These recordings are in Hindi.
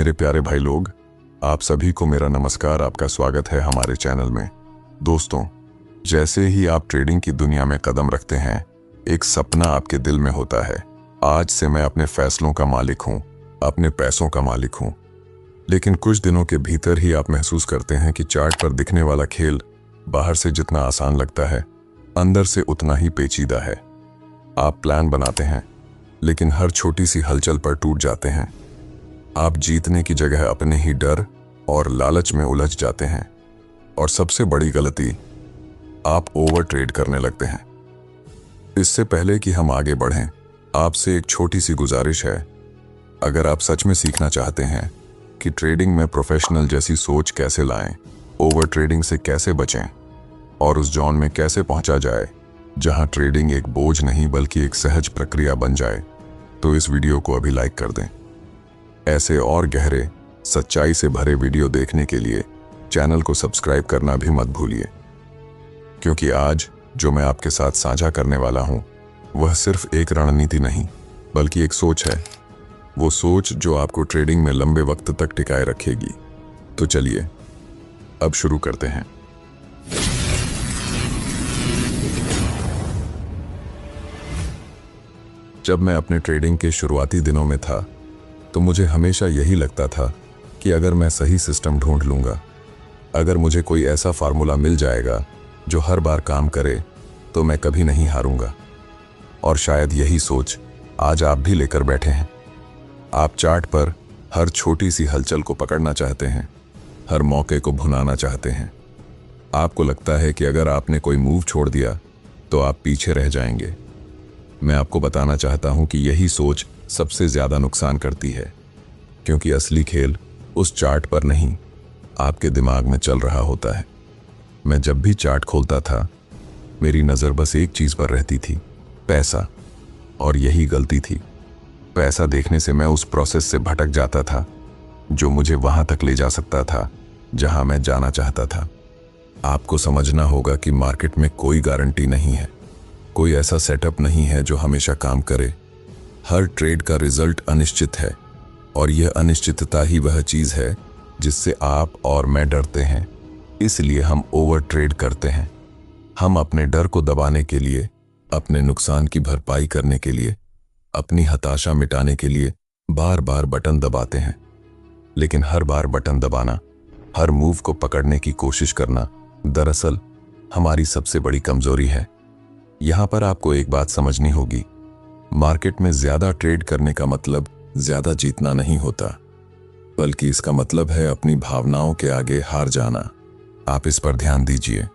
मेरे प्यारे भाई लोग, आप सभी को मेरा नमस्कार। आपका स्वागत है हमारे चैनल में। दोस्तों, जैसे ही आप ट्रेडिंग की दुनिया में कदम रखते हैं, एक सपना आपके दिल में होता है। आज से मैं अपने फैसलों का मालिक हूँ, अपने पैसों का मालिक हूँ। लेकिन कुछ दिनों के भीतर ही आप महसूस करते हैं कि चार्ट पर दिखने वाला खेल बाहर से जितना आसान लगता है, अंदर से उतना ही पेचीदा है। आप प्लान बनाते हैं, लेकिन हर छोटी सी हलचल पर टूट जाते हैं। आप जीतने की जगह अपने ही डर और लालच में उलझ जाते हैं, और सबसे बड़ी गलती, आप ओवर ट्रेड करने लगते हैं। इससे पहले कि हम आगे बढ़ें, आपसे एक छोटी सी गुजारिश है। अगर आप सच में सीखना चाहते हैं कि ट्रेडिंग में प्रोफेशनल जैसी सोच कैसे लाएं, ओवर ट्रेडिंग से कैसे बचें और उस जोन में कैसे पहुंचा जाए जहां ट्रेडिंग एक बोझ नहीं बल्कि एक सहज प्रक्रिया बन जाए, तो इस वीडियो को अभी लाइक कर दें। ऐसे और गहरे, सच्चाई से भरे वीडियो देखने के लिए चैनल को सब्सक्राइब करना भी मत भूलिए, क्योंकि आज जो मैं आपके साथ साझा करने वाला हूं, वह सिर्फ एक रणनीति नहीं बल्कि एक सोच है। वो सोच जो आपको ट्रेडिंग में लंबे वक्त तक टिकाए रखेगी। तो चलिए अब शुरू करते हैं। जब मैं अपने ट्रेडिंग के शुरुआती दिनों में था, तो मुझे हमेशा यही लगता था कि अगर मैं सही सिस्टम ढूंढ लूंगा, अगर मुझे कोई ऐसा फार्मूला मिल जाएगा जो हर बार काम करे, तो मैं कभी नहीं हारूंगा। और शायद यही सोच आज आप भी लेकर बैठे हैं। आप चार्ट पर हर छोटी सी हलचल को पकड़ना चाहते हैं, हर मौके को भुनाना चाहते हैं। आपको लगता है कि अगर आपने कोई मूव छोड़ दिया तो आप पीछे रह जाएंगे। मैं आपको बताना चाहता हूं कि यही सोच सबसे ज्यादा नुकसान करती है, क्योंकि असली खेल उस चार्ट पर नहीं, आपके दिमाग में चल रहा होता है। मैं जब भी चार्ट खोलता था, मेरी नजर बस एक चीज पर रहती थी, पैसा। और यही गलती थी। पैसा देखने से मैं उस प्रोसेस से भटक जाता था जो मुझे वहां तक ले जा सकता था जहां मैं जाना चाहता था। आपको समझना होगा कि मार्केट में कोई गारंटी नहीं है, कोई ऐसा सेटअप नहीं है जो हमेशा काम करे। हर ट्रेड का रिजल्ट अनिश्चित है, और यह अनिश्चितता ही वह चीज है जिससे आप और मैं डरते हैं। इसलिए हम ओवर ट्रेड करते हैं। हम अपने डर को दबाने के लिए, अपने नुकसान की भरपाई करने के लिए, अपनी हताशा मिटाने के लिए बार बार बटन दबाते हैं। लेकिन हर बार बटन दबाना, हर मूव को पकड़ने की कोशिश करना, दरअसल हमारी सबसे बड़ी कमजोरी है। यहां पर आपको एक बात समझनी होगी, मार्केट में ज्यादा ट्रेड करने का मतलब ज्यादा जीतना नहीं होता, बल्कि इसका मतलब है अपनी भावनाओं के आगे हार जाना। आप इस पर ध्यान दीजिए,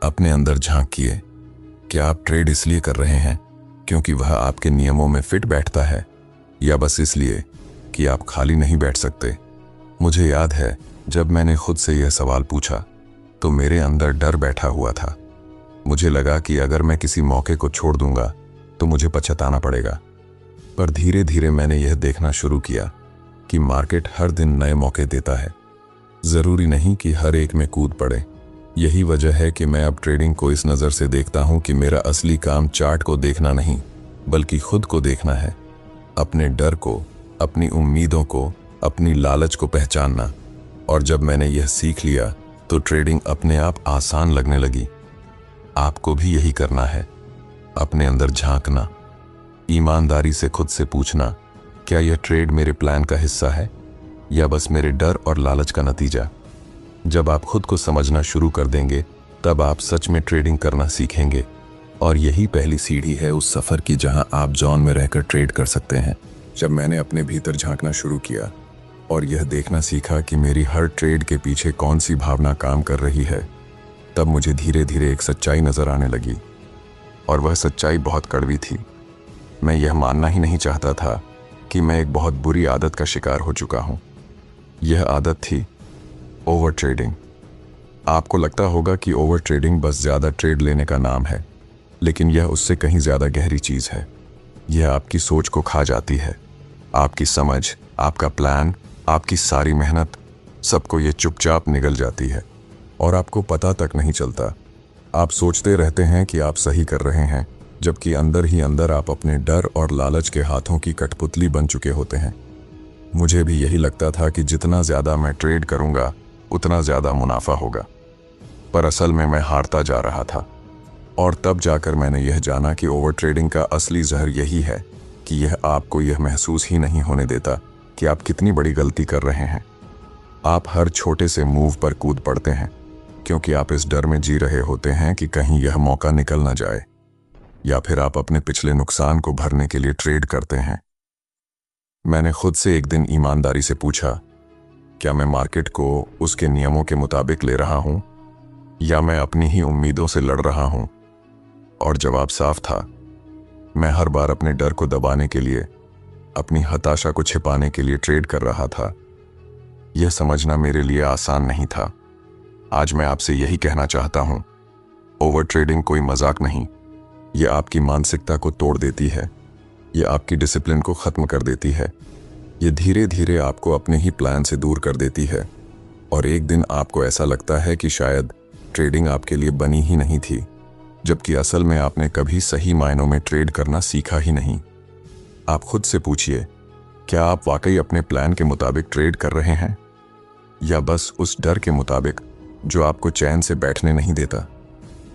अपने अंदर झांकिए। क्या आप ट्रेड इसलिए कर रहे हैं क्योंकि वह आपके नियमों में फिट बैठता है, या बस इसलिए कि आप खाली नहीं बैठ सकते? मुझे याद है, जब मैंने खुद से यह सवाल पूछा तो मेरे अंदर डर बैठा हुआ था। मुझे लगा कि अगर मैं किसी मौके को छोड़ दूंगा तो मुझे पछताना पड़ेगा। पर धीरे धीरे मैंने यह देखना शुरू किया कि मार्केट हर दिन नए मौके देता है। जरूरी नहीं कि हर एक में कूद पड़े। यही वजह है कि मैं अब ट्रेडिंग को इस नज़र से देखता हूं कि मेरा असली काम चार्ट को देखना नहीं, बल्कि खुद को देखना है। अपने डर को, अपनी उम्मीदों को, अपनी लालच को पहचानना। और जब मैंने यह सीख लिया तो ट्रेडिंग अपने आप आसान लगने लगी। आपको भी यही करना है, अपने अंदर झांकना, ईमानदारी से खुद से पूछना, क्या यह ट्रेड मेरे प्लान का हिस्सा है या बस मेरे डर और लालच का नतीजा? जब आप खुद को समझना शुरू कर देंगे, तब आप सच में ट्रेडिंग करना सीखेंगे। और यही पहली सीढ़ी है उस सफर की जहां आप जोन में रहकर ट्रेड कर सकते हैं। जब मैंने अपने भीतर झांकना शुरू किया और यह देखना सीखा कि मेरी हर ट्रेड के पीछे कौन सी भावना काम कर रही है, तब मुझे धीरे धीरे एक सच्चाई नजर आने लगी। और वह सच्चाई बहुत कड़वी थी। मैं यह मानना ही नहीं चाहता था कि मैं एक बहुत बुरी आदत का शिकार हो चुका हूं। यह आदत थी ओवर ट्रेडिंग। आपको लगता होगा कि ओवर ट्रेडिंग बस ज्यादा ट्रेड लेने का नाम है, लेकिन यह उससे कहीं ज्यादा गहरी चीज है। यह आपकी सोच को खा जाती है। आपकी समझ, आपका प्लान, आपकी सारी मेहनत, सबको यह चुपचाप निगल जाती है और आपको पता तक नहीं चलता। आप सोचते रहते हैं कि आप सही कर रहे हैं, जबकि अंदर ही अंदर आप अपने डर और लालच के हाथों की कठपुतली बन चुके होते हैं। मुझे भी यही लगता था कि जितना ज़्यादा मैं ट्रेड करूंगा उतना ज़्यादा मुनाफा होगा, पर असल में मैं हारता जा रहा था। और तब जाकर मैंने यह जाना कि ओवर ट्रेडिंग का असली जहर यही है कि यह आपको यह महसूस ही नहीं होने देता कि आप कितनी बड़ी गलती कर रहे हैं। आप हर छोटे से मूव पर कूद पड़ते हैं क्योंकि आप इस डर में जी रहे होते हैं कि कहीं यह मौका निकल ना जाए, या फिर आप अपने पिछले नुकसान को भरने के लिए ट्रेड करते हैं। मैंने खुद से एक दिन ईमानदारी से पूछा, क्या मैं मार्केट को उसके नियमों के मुताबिक ले रहा हूं या मैं अपनी ही उम्मीदों से लड़ रहा हूं? और जवाब साफ था। मैं हर बार अपने डर को दबाने के लिए, अपनी हताशा को छिपाने के लिए ट्रेड कर रहा था। यह समझना मेरे लिए आसान नहीं था। आज मैं आपसे यही कहना चाहता हूं, ओवर ट्रेडिंग कोई मजाक नहीं। यह आपकी मानसिकता को तोड़ देती है, यह आपकी डिसिप्लिन को ख़त्म कर देती है, यह धीरे धीरे आपको अपने ही प्लान से दूर कर देती है। और एक दिन आपको ऐसा लगता है कि शायद ट्रेडिंग आपके लिए बनी ही नहीं थी, जबकि असल में आपने कभी सही मायनों में ट्रेड करना सीखा ही नहीं। आप खुद से पूछिए, क्या आप वाकई अपने प्लान के मुताबिक ट्रेड कर रहे हैं या बस उस डर के मुताबिक जो आपको चैन से बैठने नहीं देता?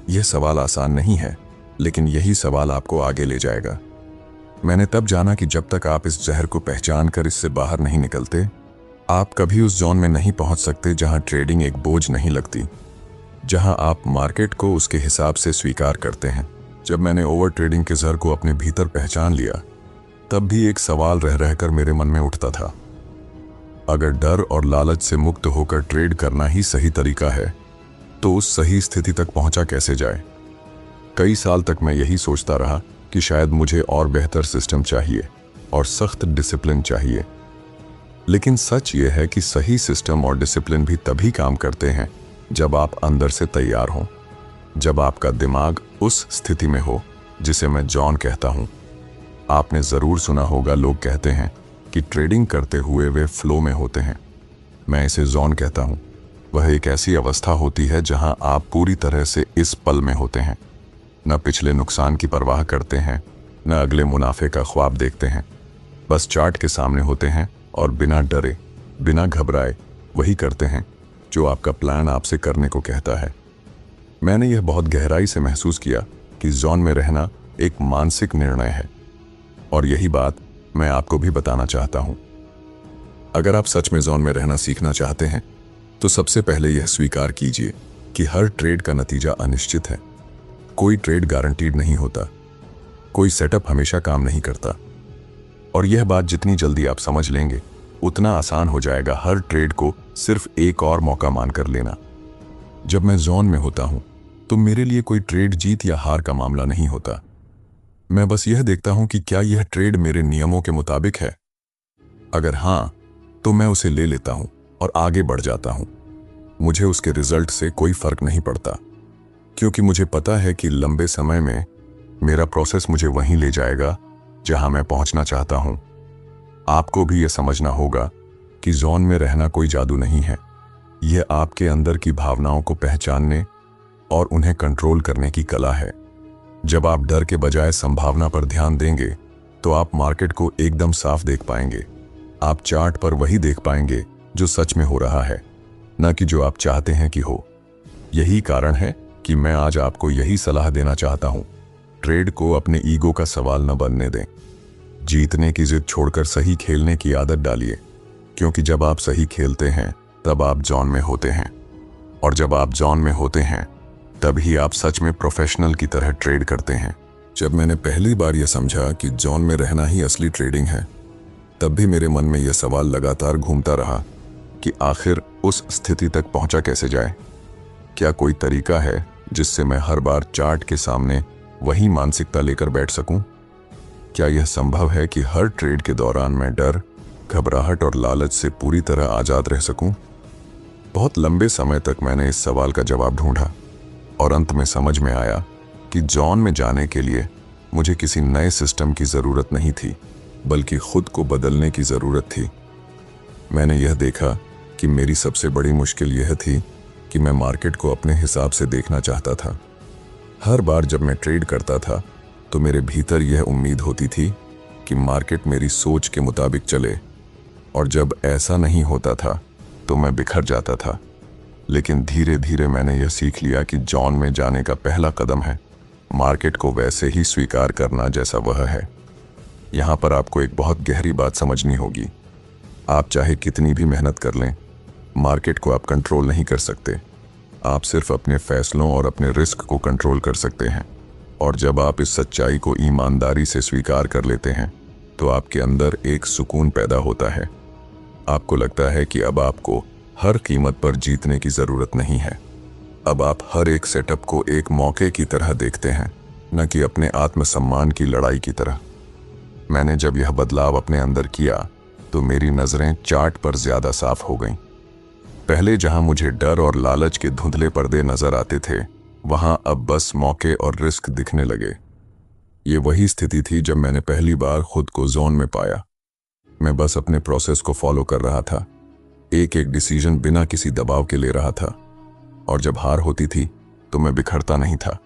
यह सवाल आसान नहीं है, लेकिन यही सवाल आपको आगे ले जाएगा। मैंने तब जाना कि जब तक आप इस जहर को पहचान कर इससे बाहर नहीं निकलते, आप कभी उस जोन में नहीं पहुंच सकते जहां ट्रेडिंग एक बोझ नहीं लगती, जहां आप मार्केट को उसके हिसाब से स्वीकार करते हैं। जब मैंने ओवर ट्रेडिंग के जहर को अपने भीतर पहचान लिया, तब भी एक सवाल रह रहकर मेरे मन में उठता था, अगर डर और लालच से मुक्त होकर ट्रेड करना ही सही तरीका है, तो उस सही स्थिति तक पहुंचा कैसे जाए? कई साल तक मैं यही सोचता रहा कि शायद मुझे और बेहतर सिस्टम चाहिए और सख्त डिसिप्लिन चाहिए। लेकिन सच यह है कि सही सिस्टम और डिसिप्लिन भी तभी काम करते हैं जब आप अंदर से तैयार हों, जब आपका दिमाग उस स्थिति में हो जिसे मैं जॉन कहता हूं। आपने जरूर सुना होगा, लोग कहते हैं कि ट्रेडिंग करते हुए वे फ्लो में होते हैं। मैं इसे जॉन कहता हूं। वह एक ऐसी अवस्था होती है जहां आप पूरी तरह से इस पल में होते हैं, न पिछले नुकसान की परवाह करते हैं, न अगले मुनाफे का ख्वाब देखते हैं। बस चार्ट के सामने होते हैं और बिना डरे, बिना घबराए वही करते हैं जो आपका प्लान आपसे करने को कहता है। मैंने यह बहुत गहराई से महसूस किया कि जोन में रहना एक मानसिक निर्णय है, और यही बात मैं आपको भी बताना चाहता हूं। अगर आप सच में जोन में रहना सीखना चाहते हैं, तो सबसे पहले यह स्वीकार कीजिए कि हर ट्रेड का नतीजा अनिश्चित है। कोई ट्रेड गारंटीड नहीं होता, कोई सेटअप हमेशा काम नहीं करता। और यह बात जितनी जल्दी आप समझ लेंगे, उतना आसान हो जाएगा हर ट्रेड को सिर्फ एक और मौका मानकर लेना। जब मैं जोन में होता हूं, तो मेरे लिए कोई ट्रेड जीत या हार का मामला नहीं होता। मैं बस यह देखता हूं कि क्या यह ट्रेड मेरे नियमों के मुताबिक है। अगर हां, तो मैं उसे ले लेता हूं और आगे बढ़ जाता हूं। मुझे उसके रिजल्ट से कोई फर्क नहीं पड़ता, क्योंकि मुझे पता है कि लंबे समय में मेरा प्रोसेस मुझे वहीं ले जाएगा जहां मैं पहुंचना चाहता हूं। आपको भी यह समझना होगा कि जोन में रहना कोई जादू नहीं है। यह आपके अंदर की भावनाओं को पहचानने और उन्हें कंट्रोल करने की कला है। जब आप डर के बजाय संभावना पर ध्यान देंगे, तो आप मार्केट को एकदम साफ देख पाएंगे। आप चार्ट पर वही देख पाएंगे जो सच में हो रहा है, न कि जो आप चाहते हैं कि हो। यही कारण है कि मैं आज आपको यही सलाह देना चाहता हूं, ट्रेड को अपने ईगो का सवाल न बनने दें। जीतने की जिद छोड़कर सही खेलने की आदत डालिए, क्योंकि जब आप सही खेलते हैं तब आप जोन में होते हैं, और जब आप जोन में होते हैं तभी आप सच में प्रोफेशनल की तरह ट्रेड करते हैं। जब मैंने पहली बार यह समझा कि जोन में रहना ही असली ट्रेडिंग है, तब भी मेरे मन में यह सवाल लगातार घूमता रहा कि आखिर उस स्थिति तक पहुंचा कैसे जाए। क्या कोई तरीका है जिससे मैं हर बार चार्ट के सामने वही मानसिकता लेकर बैठ सकूं? क्या यह संभव है कि हर ट्रेड के दौरान मैं डर, घबराहट और लालच से पूरी तरह आज़ाद रह सकूं? बहुत लंबे समय तक मैंने इस सवाल का जवाब ढूंढा, और अंत में समझ में आया कि जोन में जाने के लिए मुझे किसी नए सिस्टम की ज़रूरत नहीं थी, बल्कि खुद को बदलने की ज़रूरत थी। मैंने यह देखा कि मेरी सबसे बड़ी मुश्किल यह थी कि मैं मार्केट को अपने हिसाब से देखना चाहता था। हर बार जब मैं ट्रेड करता था, तो मेरे भीतर यह उम्मीद होती थी कि मार्केट मेरी सोच के मुताबिक चले, और जब ऐसा नहीं होता था तो मैं बिखर जाता था। लेकिन धीरे धीरे मैंने यह सीख लिया कि जॉन में जाने का पहला कदम है मार्केट को वैसे ही स्वीकार करना जैसा वह है। यहाँ पर आपको एक बहुत गहरी बात समझनी होगी। आप चाहे कितनी भी मेहनत कर लें, मार्केट को आप कंट्रोल नहीं कर सकते। आप सिर्फ अपने फैसलों और अपने रिस्क को कंट्रोल कर सकते हैं। और जब आप इस सच्चाई को ईमानदारी से स्वीकार कर लेते हैं तो आपके अंदर एक सुकून पैदा होता है। आपको लगता है कि अब आपको हर कीमत पर जीतने की ज़रूरत नहीं है। अब आप हर एक सेटअप को एक मौके की तरह देखते हैं, न कि अपने आत्मसम्मान की लड़ाई की तरह। मैंने जब यह बदलाव अपने अंदर किया तो मेरी नज़रें चार्ट पर ज़्यादा साफ हो गईं। पहले जहां मुझे डर और लालच के धुंधले पर्दे नजर आते थे, वहां अब बस मौके और रिस्क दिखने लगे। ये वही स्थिति थी जब मैंने पहली बार खुद को जोन में पाया। मैं बस अपने प्रोसेस को फॉलो कर रहा था, एक एक डिसीजन बिना किसी दबाव के ले रहा था। और जब हार होती थी तो मैं बिखरता नहीं था,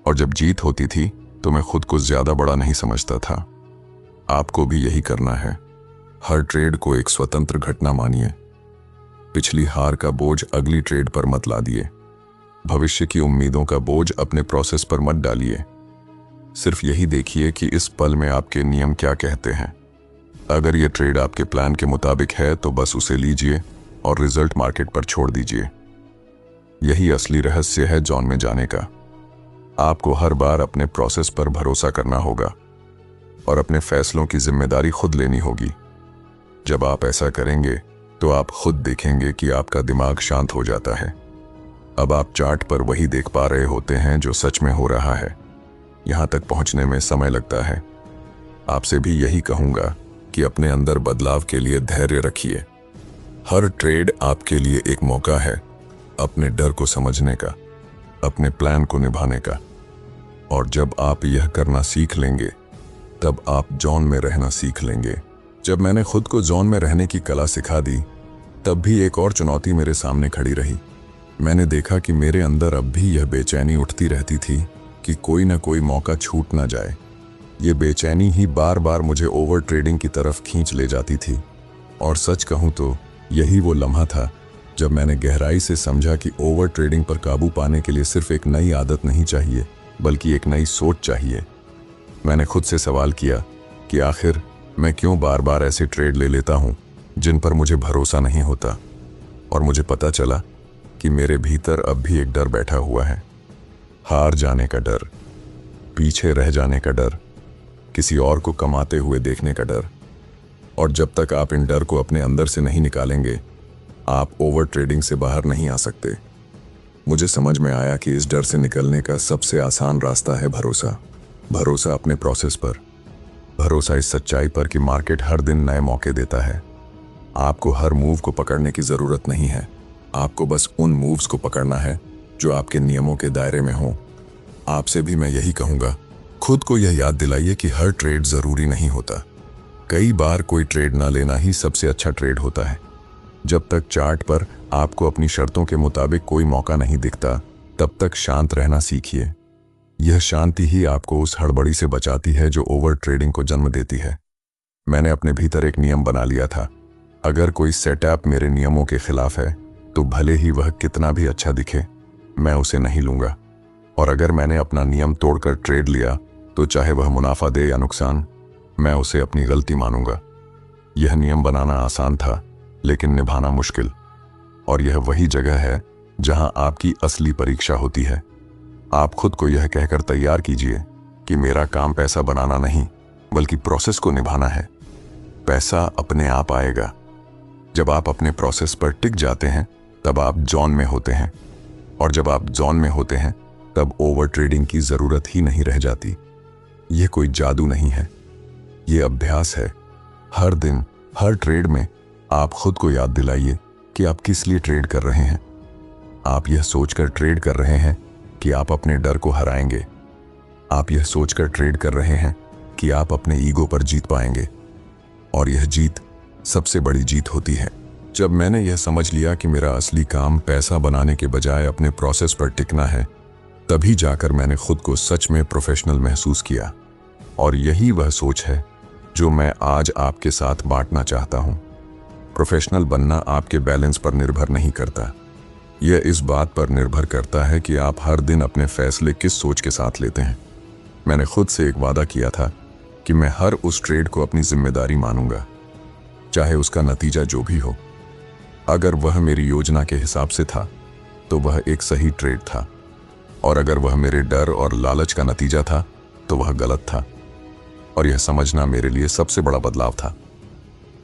और जब जीत होती थी तो मैं खुद को ज्यादा बड़ा नहीं समझता था। आपको भी यही करना है। हर ट्रेड को एक स्वतंत्र घटना मानिए। पिछली हार का बोझ अगली ट्रेड पर मत लादिए। भविष्य की उम्मीदों का बोझ अपने प्रोसेस पर मत डालिए। सिर्फ यही देखिए कि इस पल में आपके नियम क्या कहते हैं। अगर यह ट्रेड आपके प्लान के मुताबिक है तो बस उसे लीजिए और रिजल्ट मार्केट पर छोड़ दीजिए। यही असली रहस्य है जॉन में जाने का। आपको हर बार अपने प्रोसेस पर भरोसा करना होगा और अपने फैसलों की जिम्मेदारी खुद लेनी होगी। जब आप ऐसा करेंगे तो आप खुद देखेंगे कि आपका दिमाग शांत हो जाता है। अब आप चार्ट पर वही देख पा रहे होते हैं जो सच में हो रहा है। यहां तक पहुंचने में समय लगता है। आपसे भी यही कहूंगा कि अपने अंदर बदलाव के लिए धैर्य रखिए। हर ट्रेड आपके लिए एक मौका है अपने डर को समझने का, अपने प्लान को निभाने का। और जब आप यह करना सीख लेंगे तब आप जॉन में रहना सीख लेंगे। जब मैंने खुद को जॉन में रहने की कला सिखा दी, तब भी एक और चुनौती मेरे सामने खड़ी रही। मैंने देखा कि मेरे अंदर अब भी यह बेचैनी उठती रहती थी कि कोई ना कोई मौका छूट ना जाए। ये बेचैनी ही बार बार मुझे ओवर ट्रेडिंग की तरफ खींच ले जाती थी। और सच कहूँ तो यही वो लम्हा था जब मैंने गहराई से समझा कि ओवर ट्रेडिंग पर काबू पाने के लिए सिर्फ एक नई आदत नहीं चाहिए, बल्कि एक नई सोच चाहिए। मैंने खुद से सवाल किया कि आखिर मैं क्यों बार बार ऐसे ट्रेड ले लेता हूँ जिन पर मुझे भरोसा नहीं होता। और मुझे पता चला कि मेरे भीतर अब भी एक डर बैठा हुआ है। हार जाने का डर, पीछे रह जाने का डर, किसी और को कमाते हुए देखने का डर। और जब तक आप इन डर को अपने अंदर से नहीं निकालेंगे, आप ओवर ट्रेडिंग से बाहर नहीं आ सकते। मुझे समझ में आया कि इस डर से निकलने का सबसे आसान रास्ता है भरोसा। भरोसा अपने प्रोसेस पर, भरोसा इस सच्चाई पर कि मार्केट हर दिन नए मौके देता है। आपको हर मूव को पकड़ने की जरूरत नहीं है। आपको बस उन मूव्स को पकड़ना है जो आपके नियमों के दायरे में हों। आपसे भी मैं यही कहूँगा, खुद को यह याद दिलाइए कि हर ट्रेड जरूरी नहीं होता। कई बार कोई ट्रेड ना लेना ही सबसे अच्छा ट्रेड होता है। जब तक चार्ट पर आपको अपनी शर्तों के मुताबिक कोई मौका नहीं दिखता, तब तक शांत रहना सीखिए। यह शांति ही आपको उस हड़बड़ी से बचाती है जो ओवर ट्रेडिंग को जन्म देती है। मैंने अपने भीतर एक नियम बना लिया था, अगर कोई सेटअप मेरे नियमों के खिलाफ है तो भले ही वह कितना भी अच्छा दिखे, मैं उसे नहीं लूंगा। और अगर मैंने अपना नियम तोड़कर ट्रेड लिया तो चाहे वह मुनाफा दे या नुकसान, मैं उसे अपनी गलती मानूंगा। यह नियम बनाना आसान था, लेकिन निभाना मुश्किल। और यह वही जगह है जहां आपकी असली परीक्षा होती है। आप खुद को यह कहकर तैयार कीजिए कि मेरा काम पैसा बनाना नहीं, बल्कि प्रोसेस को निभाना है। पैसा अपने आप आएगा। जब आप अपने प्रोसेस पर टिक जाते हैं तब आप जॉन में होते हैं, और जब आप जॉन में होते हैं तब ओवर ट्रेडिंग की जरूरत ही नहीं रह जाती। यह कोई जादू नहीं है, यह अभ्यास है। हर दिन हर ट्रेड में आप खुद को याद दिलाइए कि आप किस लिए ट्रेड कर रहे हैं। आप यह सोचकर ट्रेड कर रहे हैं कि आप अपने डर को हराएंगे। आप यह सोचकर ट्रेड कर रहे हैं कि आप अपने ईगो पर जीत पाएंगे। और यह जीत सबसे बड़ी जीत होती है। जब मैंने यह समझ लिया कि मेरा असली काम पैसा बनाने के बजाय अपने प्रोसेस पर टिकना है, तभी जाकर मैंने खुद को सच में प्रोफेशनल महसूस किया। और यही वह सोच है जो मैं आज आपके साथ बांटना चाहता हूं। प्रोफेशनल बनना आपके बैलेंस पर निर्भर नहीं करता। यह इस बात पर निर्भर करता है कि आप हर दिन अपने फैसले किस सोच के साथ लेते हैं। मैंने खुद से एक वादा किया था कि मैं हर उस ट्रेड को अपनी जिम्मेदारी मानूंगा, चाहे उसका नतीजा जो भी हो। अगर वह मेरी योजना के हिसाब से था तो वह एक सही ट्रेड था, और अगर वह मेरे डर और लालच का नतीजा था तो वह गलत था। और यह समझना मेरे लिए सबसे बड़ा बदलाव था।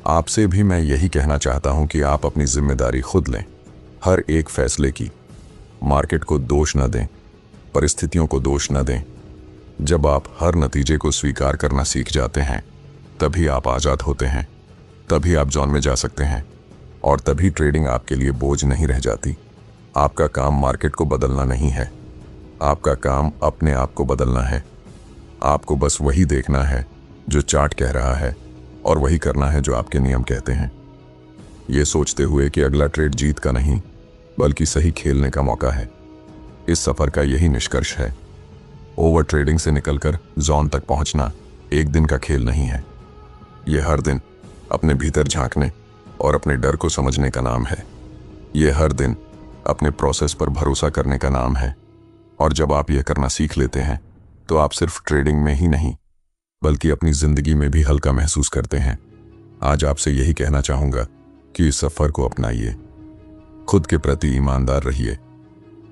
आपसे भी मैं यही कहना चाहता हूं कि आप अपनी जिम्मेदारी खुद लें, हर एक फैसले की। मार्केट को दोष न दें, परिस्थितियों को दोष न दें। जब आप हर नतीजे को स्वीकार करना सीख जाते हैं, तभी आप आज़ाद होते हैं, तभी आप जोन में जा सकते हैं, और तभी ट्रेडिंग आपके लिए बोझ नहीं रह जाती। आपका काम मार्केट को बदलना नहीं है, आपका काम अपने आप को बदलना है। आपको बस वही देखना है जो चार्ट कह रहा है, और वही करना है जो आपके नियम कहते हैं, ये सोचते हुए कि अगला ट्रेड जीत का नहीं बल्कि सही खेलने का मौका है। इस सफर का यही निष्कर्ष है। ओवर ट्रेडिंग से निकलकर जोन तक पहुंचना एक दिन का खेल नहीं है। यह हर दिन अपने भीतर झांकने और अपने डर को समझने का नाम है। यह हर दिन अपने प्रोसेस पर भरोसा करने का नाम है। और जब आप यह करना सीख लेते हैं तो आप सिर्फ ट्रेडिंग में ही नहीं बल्कि अपनी जिंदगी में भी हल्का महसूस करते हैं। आज आपसे यही कहना चाहूंगा कि इस सफर को अपनाइए, खुद के प्रति ईमानदार रहिए,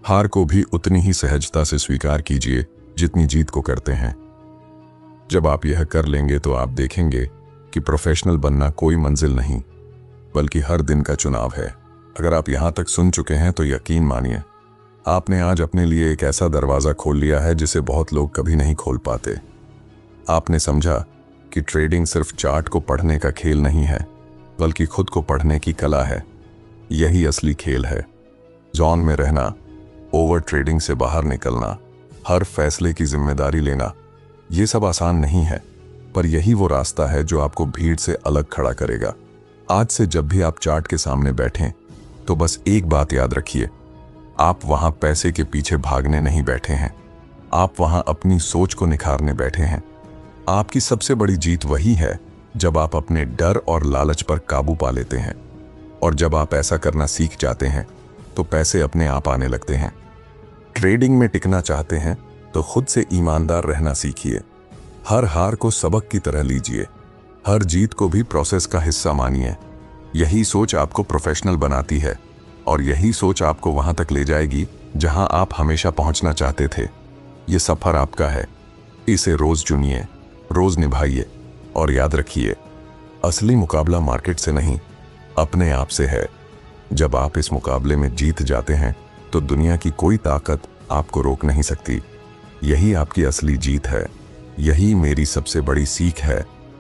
हार को भी उतनी ही सहजता से स्वीकार कीजिए जितनी जीत को करते हैं। जब आप यह कर लेंगे तो आप देखेंगे कि प्रोफेशनल बनना कोई मंजिल नहीं बल्कि हर दिन का चुनाव है। अगर आप यहां तक सुन चुके हैं तो यकीन मानिए, आपने आज अपने लिए एक ऐसा दरवाजा खोल लिया है जिसे बहुत लोग कभी नहीं खोल पाते। आपने समझा कि ट्रेडिंग सिर्फ चार्ट को पढ़ने का खेल नहीं है बल्कि खुद को पढ़ने की कला है। यही असली खेल है। जोन में रहना, ओवर ट्रेडिंग से बाहर निकलना, हर फैसले की जिम्मेदारी लेना, ये सब आसान नहीं है, पर यही वो रास्ता है जो आपको भीड़ से अलग खड़ा करेगा। आज से जब भी आप चार्ट के सामने बैठें तो बस एक बात याद रखिए, आप वहां पैसे के पीछे भागने नहीं बैठे हैं, आप वहां अपनी सोच को निखारने बैठे हैं। आपकी सबसे बड़ी जीत वही है जब आप अपने डर और लालच पर काबू पा लेते हैं, और जब आप ऐसा करना सीख जाते हैं तो पैसे अपने आप आने लगते हैं। ट्रेडिंग में टिकना चाहते हैं तो खुद से ईमानदार रहना सीखिए। हर हार को सबक की तरह लीजिए, हर जीत को भी प्रोसेस का हिस्सा मानिए। यही सोच आपको प्रोफेशनल बनाती है, और यही सोच आपको वहां तक ले जाएगी जहां आप हमेशा पहुंचना चाहते थे। ये सफर आपका है, इसे रोज चुनिए, रोज निभाइए, और याद रखिए, असली मुकाबला मार्केट से नहीं, अपने आप से है। जब आप इस मुकाबले में जीत जाते हैं तो दुनिया की कोई ताकत आपको रोक नहीं सकती। यही आपकी असली जीत है। यही मेरी सबसे बड़ी सीख है